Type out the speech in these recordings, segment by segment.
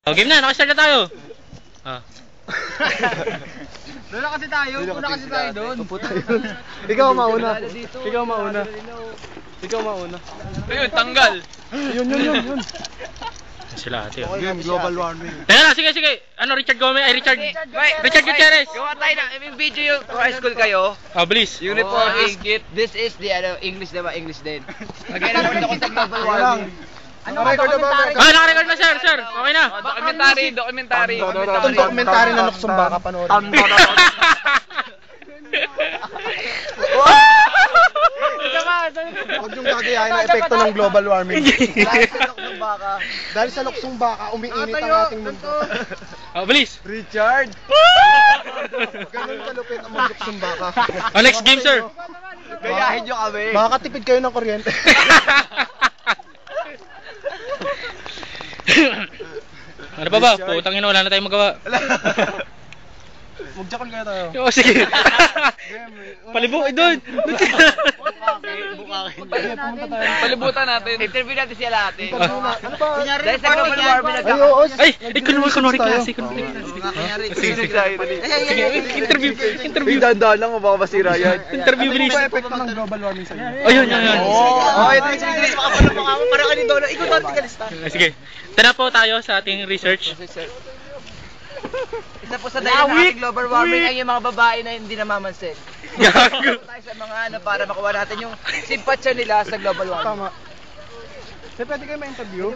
Oh, game na, nakastart na tayo. Doon na kasi tayo, una kasi tayo doon. Ikaw mauna. Ikaw mauna. Ikaw mauna. Ayun, tanggal. Yun. Sila ate. Game, global warming. Teka na, sige. Ano, Richard Gomez? Ay, Richard Gutierrez. Gawa tayo na, may video yung high school kayo. Oh, bilis. Uniform is, this is the English diba? English din. Mag-record ako sa global warming. Naka-record na ba? Naka-record na, sir. Okay na. Documentary. Itong documentary na Luksong Baka panoorin. Huwag yung gagayahin na epekto ng global warming. Dahil sa Luksong Baka, umiinit ang ating mundo. Oh, bilis. Richard! Ganun kalupit ang mga Luksong Baka. Oh, next game, sir. Gayahin nyo kami. Makakatipid kayo ng kuryente. Ano pa ba? Putang ina, wala na tayong magawa. Magjakon kaya tayo. Oh, sige. Palibukin doon. Palibutan natin. Interview natin siya lahat eh. Ano ba? Dahil sa global warming Ay, oo. kunwari klase. Sige. Interview. Dahan-dahan lang, baka masira yan. Interview, bilis. Ano ba epekto ng global warming sa'yo? Ayun. Parang kanina doon. Ikaw doon, tigalista. Sige. Tara po tayo sa ating research. Isa po sa dahilan ng ating global warming ay yung mga babae na hindi namamansin. Gago. Tayo sa mga para makuha natin yung simpatsya nila sa global warming. Tama. Pwede kayo ma-interview?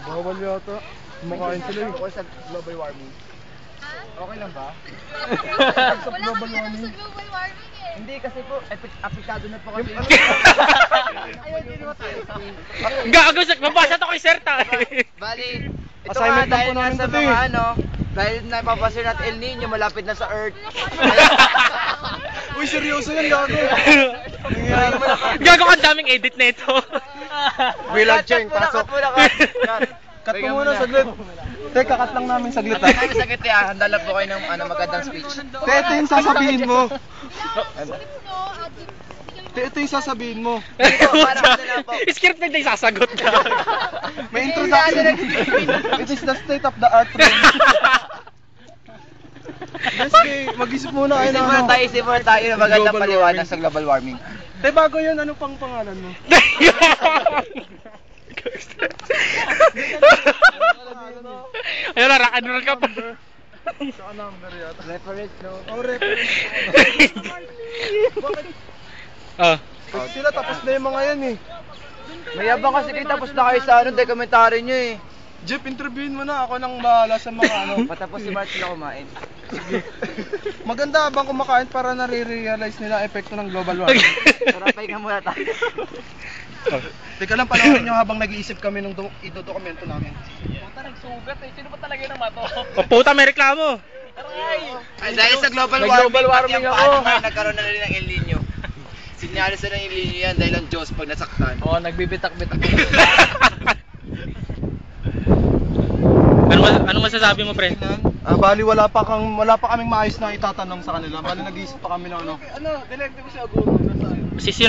Bawal yata. Kumakain sila eh. Ako sa global warming. Okay lang ba? Wala kami alam sa global warming eh. Hindi kasi po, apektado na po kami. Gago, mabasa to kay Sir ta. Bali, ito Assignment nga dahil lang po nga namin sa today. mga dahil napapasir natin El Nino, malapit na sa Earth. Uy, seryoso yan, gago. Gago, ang daming edit na ito. Willard Cheng, pasok. Cut mo muna saglit. Teka, cut lang namin saglit ha. Sabi sa kiti handa lang po kayo ng magandang speech. Ito yung sasabihin mo. Script no, Ito yung sasabihin mo. Script na yung sasagot ka. May introduction. It is the state of the art room. Sige, mag-isip muna kayo ng ano. Isip muna tayo ng magandang Global paliwanag warming. sa global warming. Te, bago yun, ano pang pangalan mo? Ayun na, rock and roll ka pa. Saka number yata. Reference, no? Oh, reference. Oh. Sila tapos na yung mga yan eh. Mayabang kasi kayo tapos na kayo sa dokumentary nyo eh. Jeff, interviewin mo na. Ako nang bahala sa mga ano. Patapos si Mark sila kumain. Maganda habang kumakain para nare-realize nila ang epekto ng global warming. Sarapay ka muna tayo. Teka lang, panoorin nyo habang nag-iisip kami ng idodokumento namin. Nagsugat eh. Sino ba talaga yung mato? Oh, puta, may reklamo. Ay, dahil sa global warming ako. Nagkaroon na rin ng El Nino. Sinyalis na ng El Nino yan dahil ang Diyos pag nasaktan. Oo, nagbibitak-bitak. Ano masasabi mo, pre? Bali wala pa kaming maayos na itatanong sa kanila. Bali nag-iisip pa kami ng ano. Ano, dilekte mo si Aguro.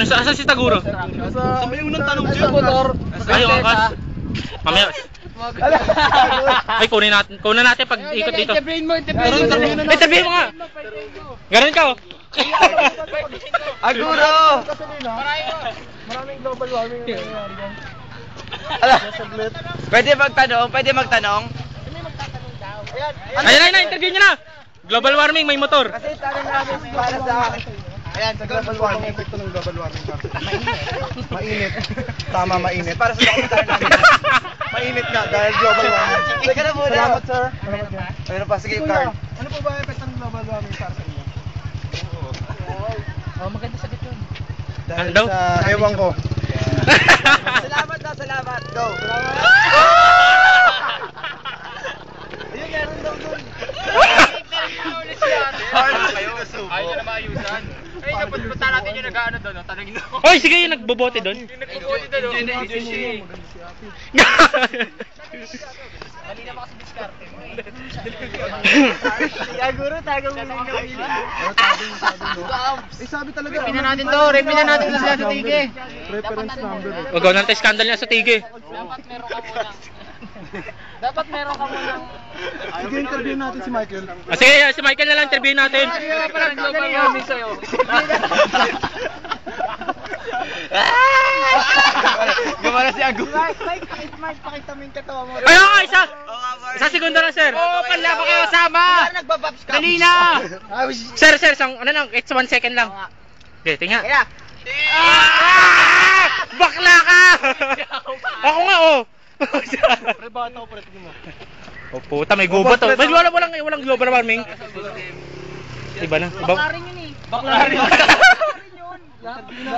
Saan si Taguro? Sa may unang tanong dyan. Ayaw angkas. Mamaya. Ay, kunin natin pag ikot dito. Interviewin mo. Interviewin mo nga. Ganun ka, oh. Aguro! Maraming global warming na nangyayari yan. Pwede magtanong? Ayun na, interview nyo na. Global warming, may motor. Kasi tanong namin para sa Ayan, sa global warming, epekto ng global warming. Mainit. Tama, mainit. para sa dokumentary namin. Mainit nga dahil global warming. Teka na muna. Salamat, sir. Ano pa? Sige, Kuya, card. ano po ba ang epekto ng global warming para sa inyo? Maganda sagot yun. Dahil Ano daw? sa ewan ko. Salamat. Go. Ayun, meron daw dun. Ayaw na maayusan. Ay, napunta natin yung nag-ano doon, tanongin mo. Oy, sige, yung nagbobote doon. Yung nagpupunta doon, Enjoy siya eh. Kanina mo kasi diskarte mo eh. Aguro, tagang mo ng gawin. Sabi talaga. Review na natin to, review na natin sila sa tige. Reference number. Wag natin skandal niya sa tige. Dapat meron ka muna. Dapat meron ka munang... Sige, interview natin si Michael. Sige, si Michael na lang interview natin. Parang global warming sa'yo. Gumana si Agu. Mike, pakita mo yung katawa mo. Ay, isa! Isa segundo lang, sir. Oo, panla pa kayo sama! Dali na! Sir, ano lang, it's 1 second lang. Okay, tingnan. Bakla ka! Ako nga, oh. Pre, bata ko, pre, tignan mo. Oh, puta, may gubat to. Mas walang global warming. Iba na. Baklarin yun eh. Baklarin.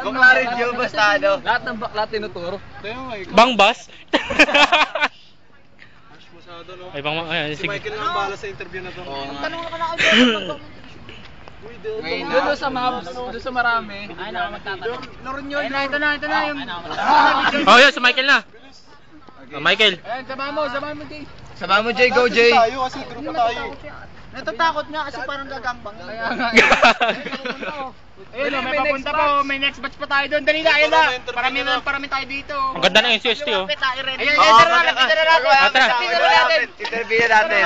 Baklarin yun, basta ano. Lahat ng bakla tinuturo. Bangbas. Harsh masyado, no? Ay, ayan, Si sige. Michael lang ang bahala sa interview na to. Tanong ka na kayo. Doon sa mabs, doon sa marami. Ay, magtatanong. Loron yun. Ito na yung... Oh, yun, si Michael na. Oh, Michael. Ayan, sama mo, Jay. Sama mo, Jay, go, Jay. Tayo kasi group tayo. Natatakot nga kasi parang gagangbang. Kaya nga. Ayun, may papunta pa, may next batch pa tayo doon. Dali na, ayun na. Parami tayo dito. Ang ganda ng NCST, oh. Ayun, lapitan na natin. Interview natin.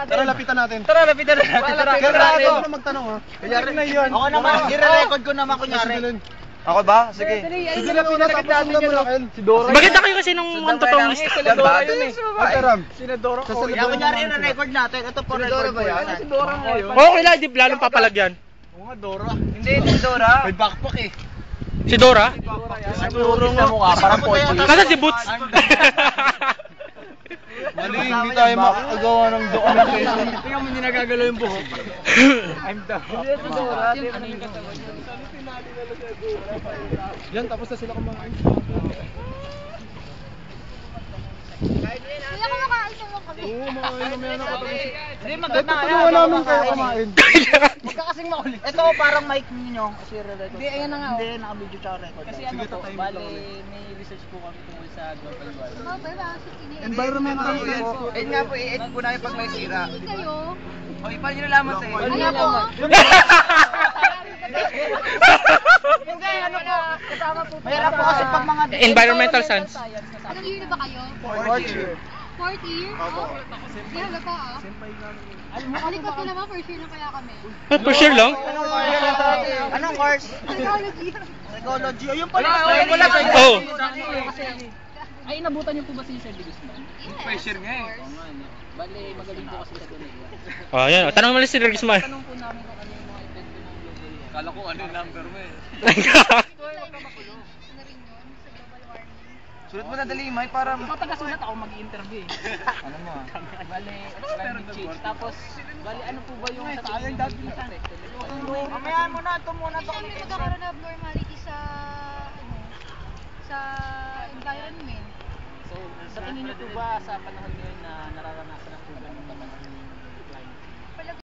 Tara, lapitan natin. Tara, lapitan na natin. Kaya ako na magtanong, ha? Kanyari na yun. Ako naman, i-record ko naman kunyari. Ako ba? Sige. Sige, lapitan tapos sundan mo lang, El. Si Dora. Maganda kayo kasi nung ang totoong list. Dora yun eh. Ay, Ram. Sinadora ko. Kaya kunyari i-record natin. Ito po record ba yan? Si Dora ngayon. Okay lang, di lalong papalagyan. Oo nga, Dora. Hindi, Dora. May backpack eh. Si Dora? Siguro nga mukha, parang Pochi. Nasa si Boots? Mali, hindi tayo makakagawa ng documentation. Tingnan mo, hindi nagagalaw yung buhok. I'm down. Hindi si Dora. Yan, tapos na sila kumain. Kuya, kumakain sa mga kami. Oo, mga inumin na katabi. Hindi, Eh, maganda. tutulungan namin kayo kumain. Huwag ka kasing makulit. Ito, parang mic ninyo. Kasi record. Hindi, ayan na nga. Hindi, naka-video tsaka record. Kasi ano po, bali, may research po kami tungkol sa global warming. Oh, pero bakit sino? Environmental Eh nga po, i-edit po namin pag may sira. Hindi kayo. O, paano nyo nalaman sa'yo? Ano po? Hindi, ano po. Kasama po. Mahirap po kasi pag mga... Environmental science. Anong year na ba kayo? Fourth year. Fourth year? Oh. Hindi halata ah. Balik kasi naman, first year na kaya kami. For sure lang. Anong course? Psychology. Psychology. Ayun pala. Oh. Ay, inabutan niyo po ba si Sir Guzman? Pressure nga eh. Bale, magaling po kasi sa ganun. Oh, yan. Tanong mo lang si Regisman. Tanong po namin kung ano yung mga epekto ng global warming. Kala ko ano yung number mo eh. Na rin yun, sa global warming. Sulat mo na dali, May, para... Ikaw taga-sulat, ako mag-i-interview eh. Ano mo ah? Bale, climate change. Tapos, bale, ano po ba yung sa tingin niyo yung epekto? Mamaya mo na, ito muna. Kasi may magkakaroon na abnormality sa, ano, sa environment. So, sa tingin niyo po ba sa panahon ngayon na nararanasan ng program ng panahon